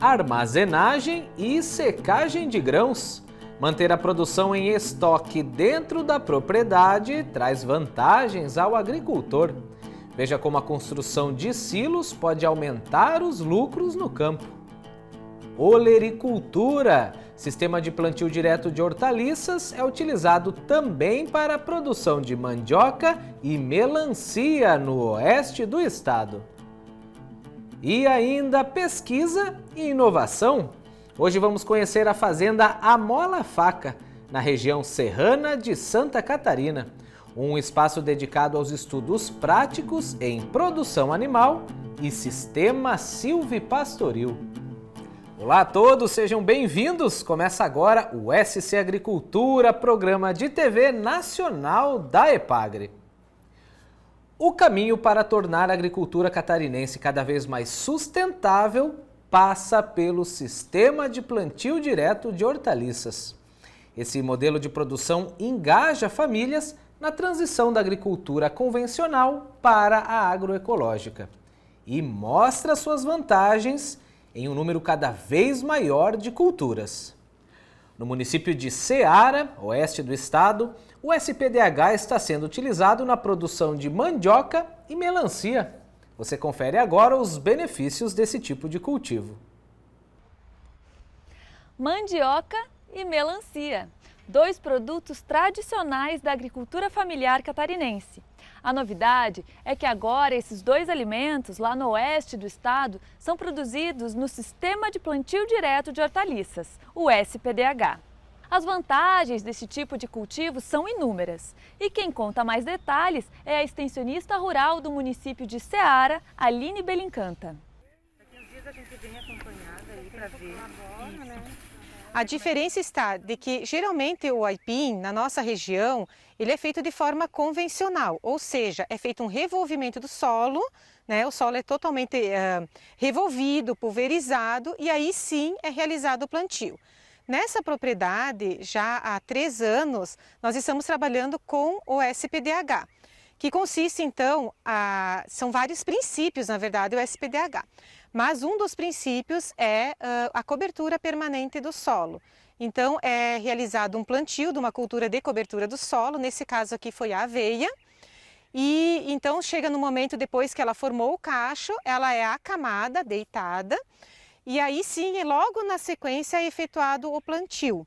armazenagem e secagem de grãos. Manter a produção em estoque dentro da propriedade traz vantagens ao agricultor. Veja como a construção de silos pode aumentar os lucros no campo. Olericultura. Sistema de plantio direto de hortaliças é utilizado também para a produção de mandioca e melancia no oeste do estado. E ainda pesquisa e inovação. Hoje vamos conhecer a fazenda Amola Faca, na região serrana de Santa Catarina. Um espaço dedicado aos estudos práticos em produção animal e sistema silvipastoril. Olá a todos, sejam bem-vindos! Começa agora o SC Agricultura, programa de TV nacional da EPAGRE. O caminho para tornar a agricultura catarinense cada vez mais sustentável passa pelo sistema de plantio direto de hortaliças. Esse modelo de produção engaja famílias na transição da agricultura convencional para a agroecológica e mostra suas vantagens em um número cada vez maior de culturas. No município de Ceará, oeste do estado, o SPDH está sendo utilizado na produção de mandioca e melancia. Você confere agora os benefícios desse tipo de cultivo. Mandioca e melancia, dois produtos tradicionais da agricultura familiar catarinense. A novidade é que agora esses dois alimentos, lá no oeste do estado, são produzidos no Sistema de Plantio Direto de Hortaliças, o SPDH. As vantagens desse tipo de cultivo são inúmeras. E quem conta mais detalhes é a extensionista rural do município de Ceará, Aline Belincanta. Daqui uns dias a gente vem acompanhada aí para ver. A diferença está de que geralmente o aipim, na nossa região, ele é feito de forma convencional, ou seja, é feito um revolvimento do solo, né? O solo é totalmente revolvido, pulverizado e aí sim é realizado o plantio. Nessa propriedade, já há 3 anos, nós estamos trabalhando com o SPDH, que consiste então, são vários princípios, na verdade, o SPDH. Mas um dos princípios é a cobertura permanente do solo. Então é realizado um plantio de uma cultura de cobertura do solo, nesse caso aqui foi a aveia. E então chega no momento depois que ela formou o cacho, ela é acamada, deitada. E aí sim, logo na sequência é efetuado o plantio.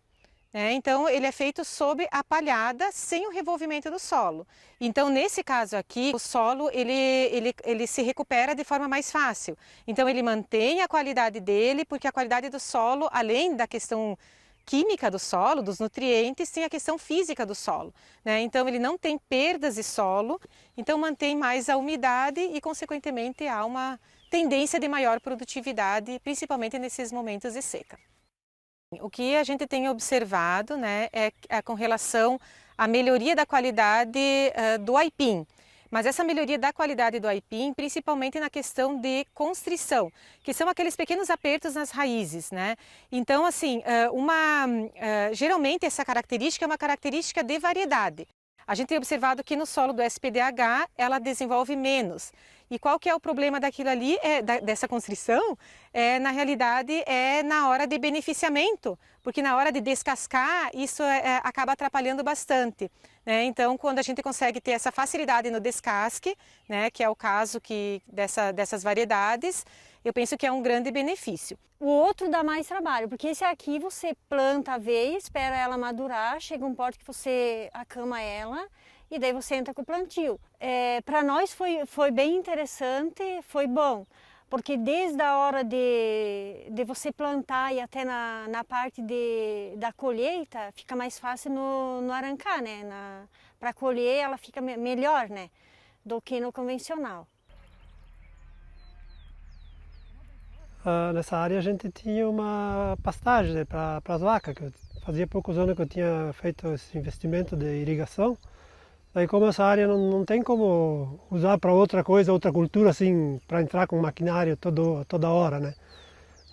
Então ele é feito sob a palhada, sem o revolvimento do solo. Então nesse caso aqui, o solo ele se recupera de forma mais fácil. Então ele mantém a qualidade dele, porque a qualidade do solo, além da questão química do solo, dos nutrientes, tem a questão física do solo. Então ele não tem perdas de solo, então mantém mais a umidade e consequentemente há uma tendência de maior produtividade, principalmente nesses momentos de seca. O que a gente tem observado é com relação à melhoria da qualidade do aipim. Mas essa melhoria da qualidade do aipim, principalmente na questão de constrição, que são aqueles pequenos apertos nas raízes. Então, assim, geralmente essa característica é uma característica de variedade. A gente tem observado que no solo do SPDH ela desenvolve menos. E qual que é o problema daquilo ali, dessa constrição? Na realidade, é na hora de beneficiamento, porque na hora de descascar, isso acaba atrapalhando bastante. Então, quando a gente consegue ter essa facilidade no descasque, que é o caso dessas variedades, eu penso que é um grande benefício. O outro dá mais trabalho, porque esse aqui você planta a aveia, espera ela madurar, chega um ponto que você acama ela e daí você entra com o plantio. Para nós foi bem interessante, foi bom, porque desde a hora de você plantar e até na parte da colheita, fica mais fácil no arrancar, para colher ela fica melhor, do que no convencional. Nessa área a gente tinha uma pastagem para as vacas, que fazia poucos anos que eu tinha feito esse investimento de irrigação. Daí como essa área não tem como usar para outra coisa, outra cultura assim, para entrar com maquinário toda hora,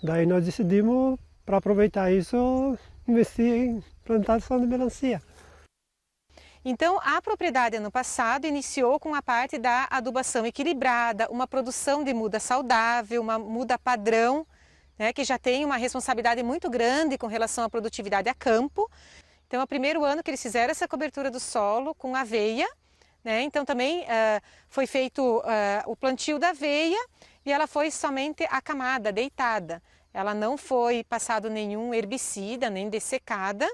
Daí nós decidimos, para aproveitar isso, investir em plantação de melancia. Então, a propriedade ano passado iniciou com a parte da adubação equilibrada, uma produção de muda saudável, uma muda padrão, né, que já tem uma responsabilidade muito grande com relação à produtividade a campo. Então, é o primeiro ano que eles fizeram essa cobertura do solo com aveia, né? Então, também foi feito o plantio da aveia e ela foi somente acamada, deitada. Ela não foi passado nenhum herbicida, nem dessecada,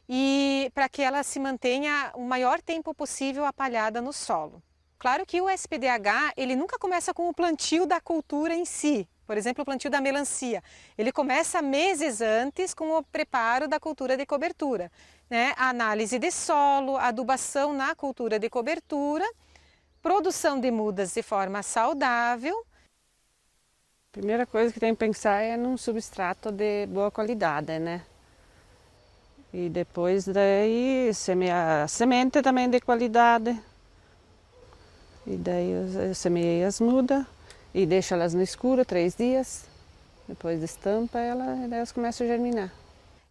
e para que ela se mantenha o maior tempo possível apalhada no solo. Claro que o SPDH, ele nunca começa com o plantio da cultura em si. Por exemplo, o plantio da melancia. Ele começa meses antes com o preparo da cultura de cobertura, né? A análise de solo, adubação na cultura de cobertura, produção de mudas de forma saudável. Primeira coisa que tem que pensar é num substrato de boa qualidade, né? E depois daí semear a semente também de qualidade. E daí eu semeei as mudas e deixo elas no escuro 3 dias. Depois estampa ela e daí elas começam a germinar.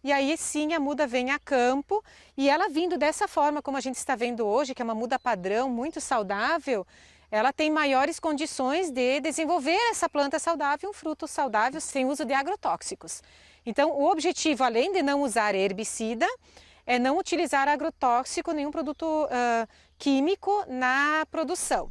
E aí sim a muda vem a campo e ela vindo dessa forma como a gente está vendo hoje, que é uma muda padrão, muito saudável, ela tem maiores condições de desenvolver essa planta saudável, um fruto saudável sem uso de agrotóxicos. Então o objetivo, além de não usar herbicida, é não utilizar agrotóxico, nenhum produto químico na produção.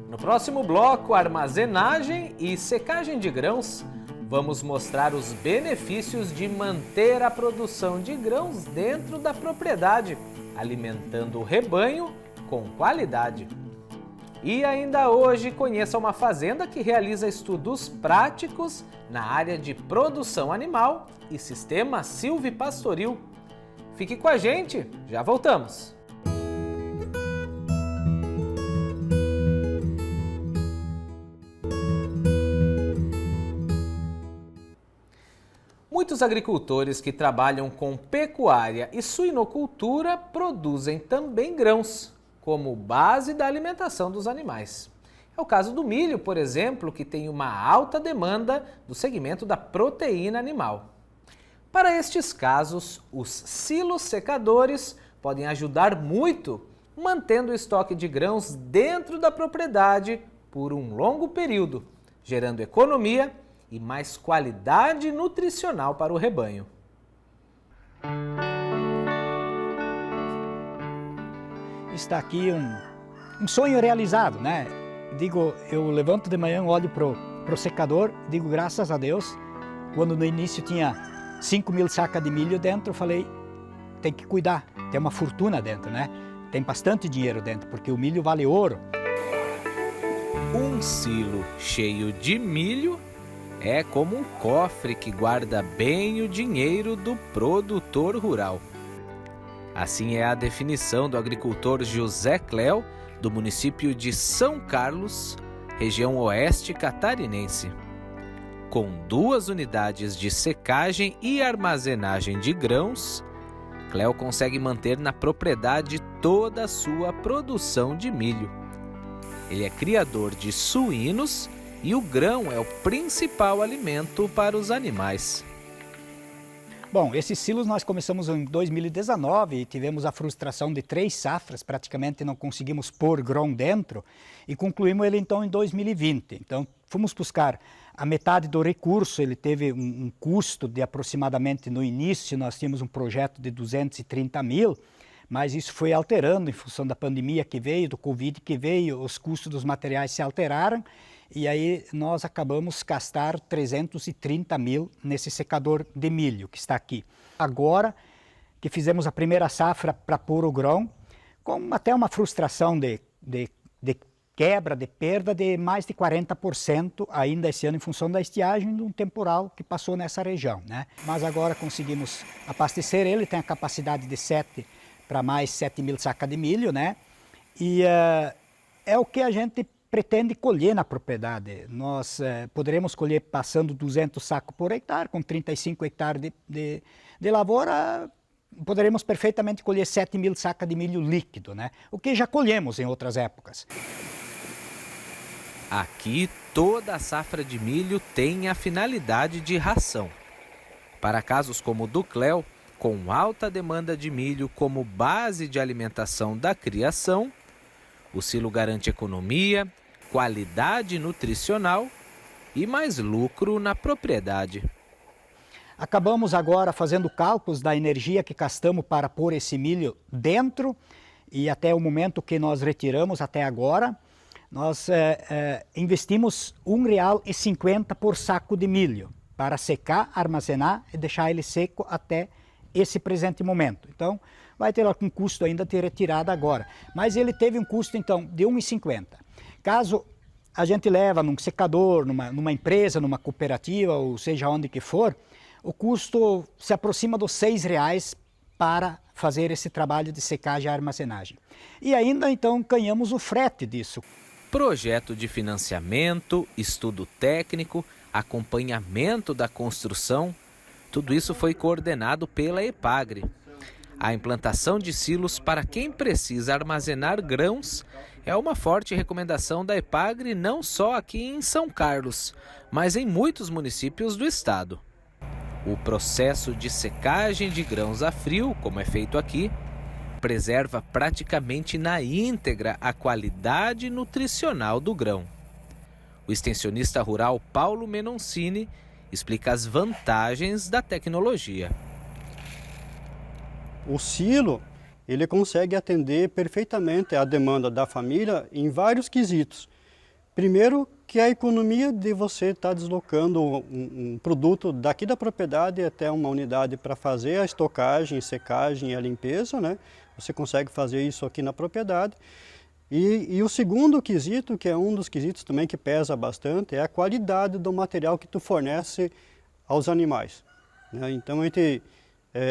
No próximo bloco, armazenagem e secagem de grãos, vamos mostrar os benefícios de manter a produção de grãos dentro da propriedade, alimentando o rebanho com qualidade. E ainda hoje conheça uma fazenda que realiza estudos práticos na área de produção animal e sistema silvipastoril. Fique com a gente, já voltamos! Muitos agricultores que trabalham com pecuária e suinocultura produzem também grãos, como base da alimentação dos animais. É o caso do milho, por exemplo, que tem uma alta demanda do segmento da proteína animal. Para estes casos, os silos secadores podem ajudar muito, mantendo o estoque de grãos dentro da propriedade por um longo período, gerando economia e mais qualidade nutricional para o rebanho. Está aqui um sonho realizado, né? Digo, eu levanto de manhã, olho pro secador, digo graças a Deus. Quando no início tinha 5.000 sacas de milho dentro, eu falei, tem que cuidar, tem uma fortuna dentro, né? Tem bastante dinheiro dentro, porque o milho vale ouro. Um silo cheio de milho é como um cofre que guarda bem o dinheiro do produtor rural. Assim é a definição do agricultor José Cléo, do município de São Carlos, região oeste catarinense. Com 2 unidades de secagem e armazenagem de grãos, Cléo consegue manter na propriedade toda a sua produção de milho. Ele é criador de suínos e o grão é o principal alimento para os animais. Bom, esses silos nós começamos em 2019 e tivemos a frustração de 3 safras, praticamente não conseguimos pôr grão dentro e concluímos ele então em 2020. Então fomos buscar a metade do recurso, ele teve um custo de aproximadamente, no início nós tínhamos um projeto de 230 mil, mas isso foi alterando em função da pandemia que veio, do Covid que veio, os custos dos materiais se alteraram. E aí nós acabamos gastar 330 mil nesse secador de milho que está aqui. Agora que fizemos a primeira safra para pôr o grão, com até uma frustração de quebra, de perda de mais de 40% ainda esse ano em função da estiagem de um temporal que passou nessa região, né? Mas agora conseguimos abastecer ele, tem a capacidade de 7 para mais 7.000 sacas de milho, né? E é o que a gente pretende colher na propriedade. Nós poderemos colher passando 200 sacos por hectare, com 35 hectares de lavoura, poderemos perfeitamente colher 7.000 sacas de milho líquido, né? O que já colhemos em outras épocas. Aqui, toda a safra de milho tem a finalidade de ração. Para casos como o do Cléo, com alta demanda de milho como base de alimentação da criação, o silo garante economia, qualidade nutricional e mais lucro na propriedade. Acabamos agora fazendo cálculos da energia que gastamos para pôr esse milho dentro e até o momento que nós retiramos até agora, nós investimos R$1,50 por saco de milho para secar, armazenar e deixar ele seco até esse presente momento. Então, vai ter um custo ainda de retirada agora, mas ele teve um custo então de R$1,50. Caso a gente leva num secador, numa empresa, numa cooperativa, ou seja onde que for, o custo se aproxima dos R$6 para fazer esse trabalho de secagem e armazenagem. E ainda então ganhamos o frete disso. Projeto de financiamento, estudo técnico, acompanhamento da construção, tudo isso foi coordenado pela EPAGRE. A implantação de silos para quem precisa armazenar grãos é uma forte recomendação da EPAGRE não só aqui em São Carlos, mas em muitos municípios do estado. O processo de secagem de grãos a frio, como é feito aqui, preserva praticamente na íntegra a qualidade nutricional do grão. O extensionista rural Paulo Menoncini explica as vantagens da tecnologia. O silo, ele consegue atender perfeitamente a demanda da família em vários quesitos. Primeiro, que é a economia de você estar deslocando um produto daqui da propriedade até uma unidade para fazer a estocagem, secagem e a limpeza, né? Você consegue fazer isso aqui na propriedade. E o segundo quesito, que é um dos quesitos também que pesa bastante, é a qualidade do material que tu fornece aos animais, né? Então,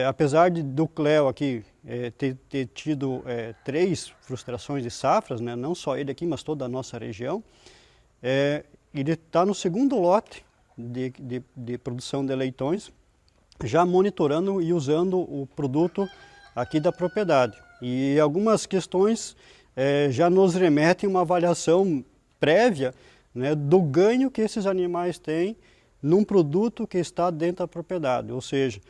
apesar do Cléo aqui ter tido 3 frustrações de safras, né? Não só ele aqui, mas toda a nossa região, ele está no segundo lote de produção de leitões, já monitorando e usando o produto aqui da propriedade. E algumas questões já nos remetem uma avaliação prévia, né, do ganho que esses animais têm num produto que está dentro da propriedade. Ou seja,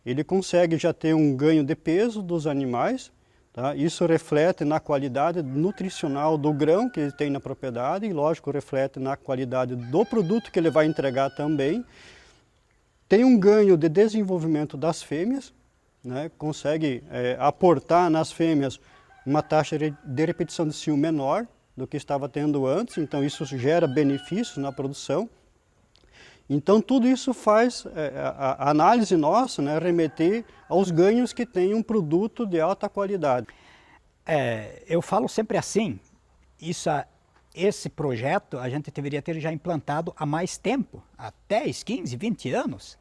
ele consegue já ter um ganho de peso dos animais, tá? Isso reflete na qualidade nutricional do grão que ele tem na propriedade e, lógico, reflete na qualidade do produto que ele vai entregar também. Tem um ganho de desenvolvimento das fêmeas, né? Consegue aportar nas fêmeas uma taxa de repetição de cio menor do que estava tendo antes, então isso gera benefícios na produção. Então tudo isso faz a análise nossa, né, remeter aos ganhos que tem um produto de alta qualidade. Eu falo sempre assim, esse projeto a gente deveria ter já implantado há mais tempo, há 10, 15, 20 anos.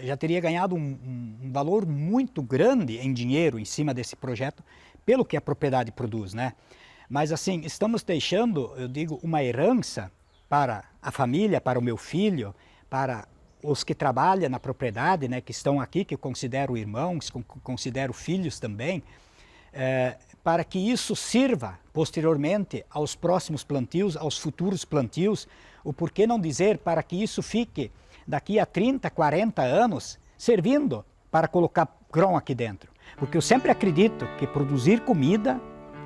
Já teria ganhado um valor muito grande em dinheiro em cima desse projeto, pelo que a propriedade produz, né? Mas assim, estamos deixando, eu digo, uma herança para a família, para o meu filho, para os que trabalham na propriedade, né, que estão aqui, que eu considero irmãos, que eu considero filhos também, para que isso sirva posteriormente aos próximos plantios, aos futuros plantios, o porquê não dizer para que isso fique daqui a 30, 40 anos servindo para colocar grão aqui dentro. Porque eu sempre acredito que produzir comida,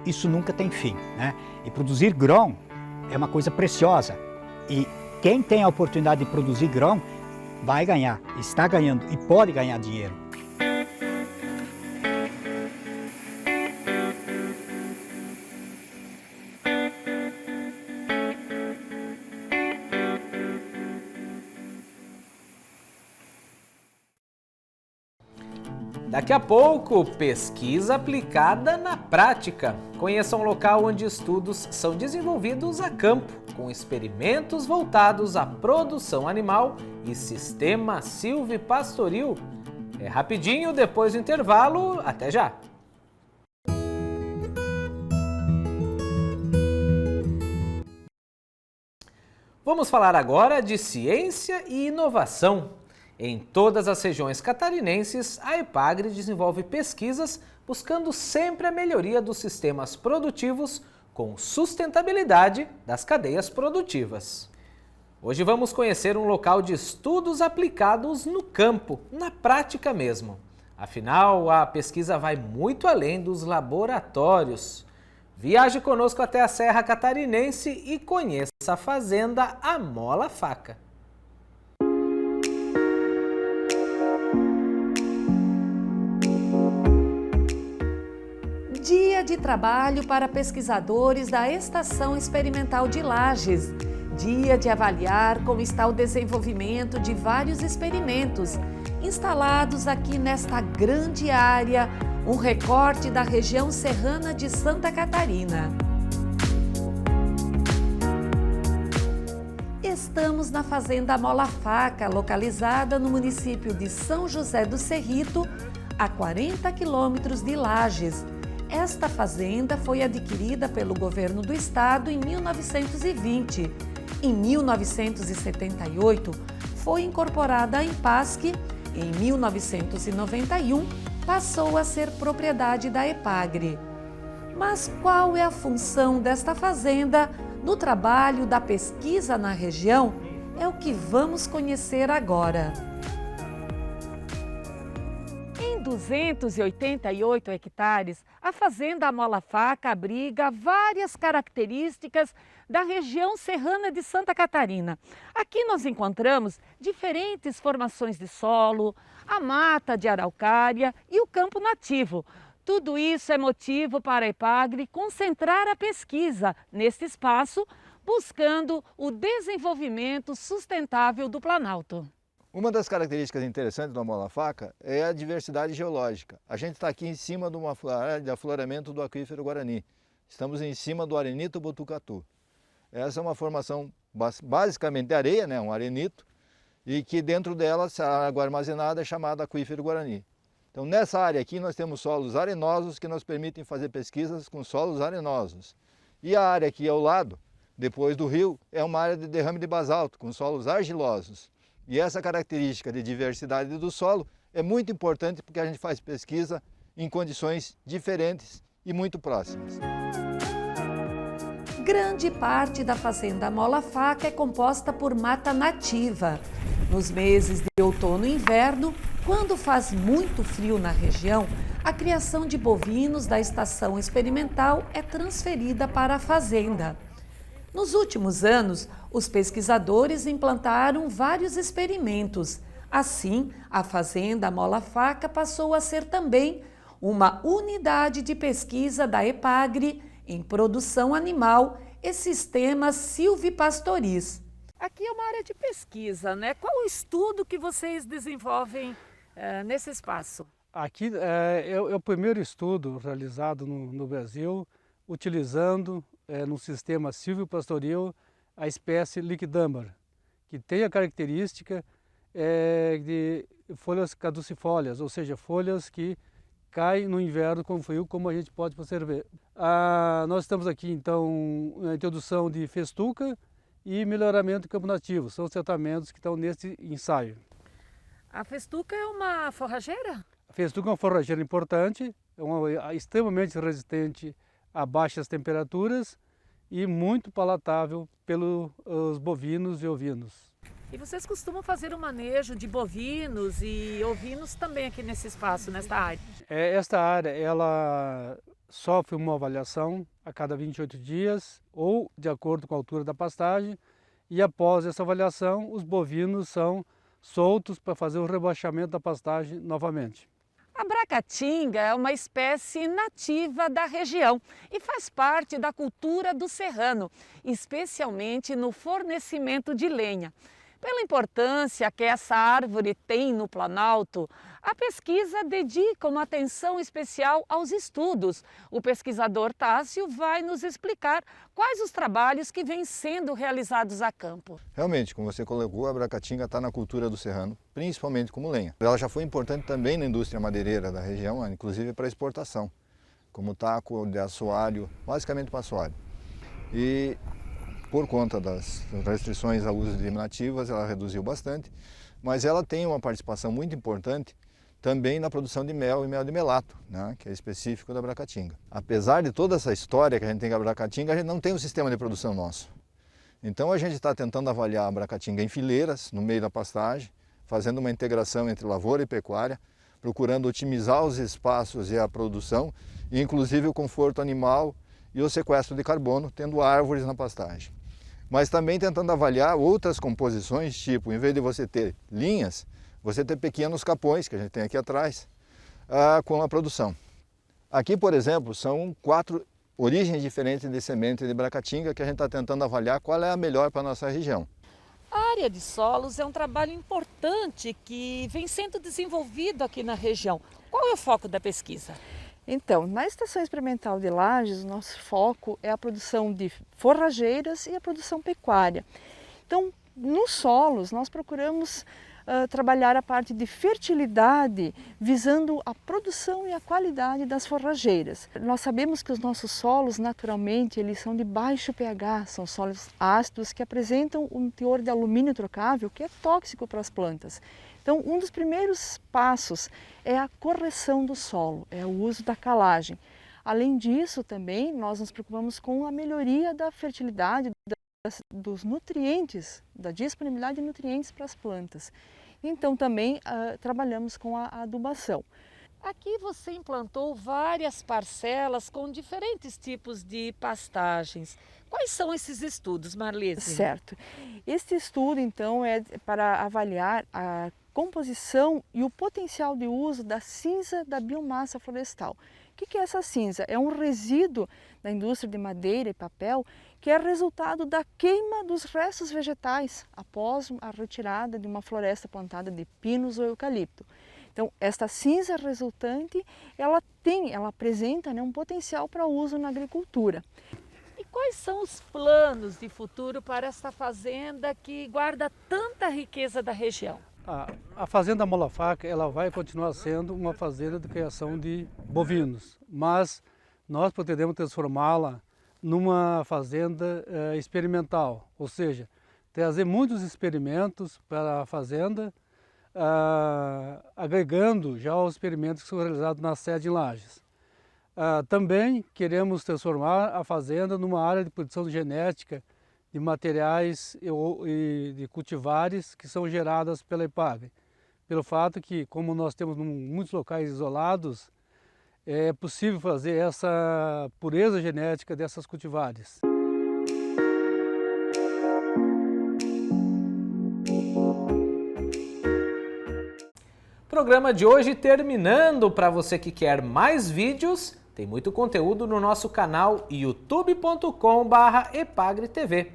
isso nunca tem fim, né? E produzir grão é uma coisa preciosa. E quem tem a oportunidade de produzir grão vai ganhar, está ganhando e pode ganhar dinheiro. Daqui a pouco, pesquisa aplicada na prática. Conheça um local onde estudos são desenvolvidos a campo, com experimentos voltados à produção animal e sistema silvipastoril. É rapidinho, depois do intervalo, até já! Vamos falar agora de ciência e inovação. Em todas as regiões catarinenses, a EPAGRE desenvolve pesquisas buscando sempre a melhoria dos sistemas produtivos com sustentabilidade das cadeias produtivas. Hoje vamos conhecer um local de estudos aplicados no campo, na prática mesmo. Afinal, a pesquisa vai muito além dos laboratórios. Viaje conosco até a Serra Catarinense e conheça a fazenda Amola Faca. Dia de trabalho para pesquisadores da Estação Experimental de Lages. Dia de avaliar como está o desenvolvimento de vários experimentos instalados aqui nesta grande área, um recorte da região serrana de Santa Catarina. Estamos na Fazenda Amola Faca, localizada no município de São José do Cerrito, a 40 quilômetros de Lages. Esta fazenda foi adquirida pelo governo do estado em 1920. Em 1978, foi incorporada à Empasc. Em 1991, passou a ser propriedade da EPAGRE. Mas qual é a função desta fazenda no trabalho da pesquisa na região? É o que vamos conhecer agora. Em 288 hectares, a Fazenda Amola Faca abriga várias características da região serrana de Santa Catarina. Aqui nós encontramos diferentes formações de solo, a mata de araucária e o campo nativo. Tudo isso é motivo para a EPAGRE concentrar a pesquisa neste espaço, buscando o desenvolvimento sustentável do Planalto. Uma das características interessantes do Amola Faca é a diversidade geológica. A gente está aqui em cima de uma área de afloramento do aquífero Guarani. Estamos em cima do arenito Botucatu. Essa é uma formação basicamente de areia, né? Um arenito, e que dentro dela a água armazenada é chamada aquífero Guarani. Então nessa área aqui nós temos solos arenosos que nos permitem fazer pesquisas com solos arenosos. E a área aqui ao lado, depois do rio, é uma área de derrame de basalto, com solos argilosos. E essa característica de diversidade do solo é muito importante porque a gente faz pesquisa em condições diferentes e muito próximas. Grande parte da Fazenda Amola Faca é composta por mata nativa. Nos meses de outono e inverno, quando faz muito frio na região, a criação de bovinos da estação experimental é transferida para a fazenda. Nos últimos anos, os pesquisadores implantaram vários experimentos. Assim, a Fazenda Amola Faca passou a ser também uma unidade de pesquisa da EPAGRE em produção animal e sistemas silvipastoris. Aqui é uma área de pesquisa, né? Qual o estudo que vocês desenvolvem nesse espaço? Aqui é o primeiro estudo realizado no Brasil, utilizando no sistema silvopastoril a espécie Liquidambar, que tem a característica de folhas caducifólias, ou seja, folhas que caem no inverno com frio, como a gente pode observar. Nós estamos aqui então na introdução de festuca e melhoramento do campo nativo, são os tratamentos que estão nesse ensaio. A festuca é uma forrageira? A festuca é uma forrageira importante, extremamente resistente a baixas temperaturas e muito palatável pelos bovinos e ovinos. E vocês costumam fazer o manejo de bovinos e ovinos também aqui nesse espaço, nesta área? Esta área ela sofre uma avaliação a cada 28 dias ou de acordo com a altura da pastagem, e após essa avaliação os bovinos são soltos para fazer o rebaixamento da pastagem novamente. A bracatinga é uma espécie nativa da região e faz parte da cultura do serrano, especialmente no fornecimento de lenha. Pela importância que essa árvore tem no Planalto, a pesquisa dedica uma atenção especial aos estudos. O pesquisador Tássio vai nos explicar quais os trabalhos que vêm sendo realizados a campo. Realmente, como você colocou, a bracatinga está na cultura do serrano, principalmente como lenha. Ela já foi importante também na indústria madeireira da região, inclusive para exportação, como taco de assoalho, basicamente para assoalho. E por conta das restrições ao uso de nativas, ela reduziu bastante, mas ela tem uma participação muito importante também na produção de mel e mel de melato, né, que é específico da bracatinga. Apesar de toda essa história que a gente tem com a bracatinga, a gente não tem um sistema de produção nosso. Então a gente está tentando avaliar a Bracatinga em fileiras, no meio da pastagem, fazendo uma integração entre lavoura e pecuária, procurando otimizar os espaços e a produção, e inclusive o conforto animal e o sequestro de carbono, tendo árvores na pastagem. Mas também tentando avaliar outras composições, tipo, em vez de você ter linhas, você ter pequenos capões, que a gente tem aqui atrás, com a produção. Aqui, por exemplo, são 4 origens diferentes de semente de Bracatinga que a gente está tentando avaliar qual é a melhor para a nossa região. A área de solos é um trabalho importante que vem sendo desenvolvido aqui na região. Qual é o foco da pesquisa? Então, na Estação Experimental de Lages, o nosso foco é a produção de forrageiras e a produção pecuária. Então, nos solos, nós procuramos trabalhar a parte de fertilidade, visando a produção e a qualidade das forrageiras. Nós sabemos que os nossos solos, naturalmente, eles são de baixo pH, são solos ácidos que apresentam um teor de alumínio trocável que é tóxico para as plantas. Então, um dos primeiros passos é a correção do solo, é o uso da calagem. Além disso, também, nós nos preocupamos com a melhoria da fertilidade, dos nutrientes, da disponibilidade de nutrientes para as plantas. Então também trabalhamos com a adubação. Aqui você implantou várias parcelas com diferentes tipos de pastagens. Quais são esses estudos, Marlise? Certo. Este estudo, então, é para avaliar a composição e o potencial de uso da cinza da biomassa florestal. O que é essa cinza? É um resíduo da indústria de madeira e papel que é resultado da queima dos restos vegetais após a retirada de uma floresta plantada de pinos ou eucalipto. Então, esta cinza resultante, ela apresenta, né, um potencial para uso na agricultura. E quais são os planos de futuro para essa fazenda que guarda tanta riqueza da região? A fazenda Mola Faca, ela vai continuar sendo uma fazenda de criação de bovinos, mas nós pretendemos transformá-la numa fazenda experimental, ou seja, trazer muitos experimentos para a fazenda, agregando já os experimentos que são realizados na sede em Lages. Também queremos transformar a fazenda numa área de produção genética de materiais e de cultivares que são geradas pela EPAGRE. Pelo fato que, como nós temos muitos locais isolados, é possível fazer essa pureza genética dessas cultivares. Programa de hoje terminando. Para você que quer mais vídeos, tem muito conteúdo no nosso canal youtube.com/epagretv.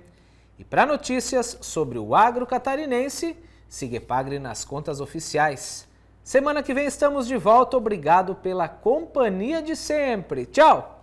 E para notícias sobre o agro catarinense, siga Epagre nas contas oficiais. Semana que vem estamos de volta. Obrigado pela companhia de sempre. Tchau!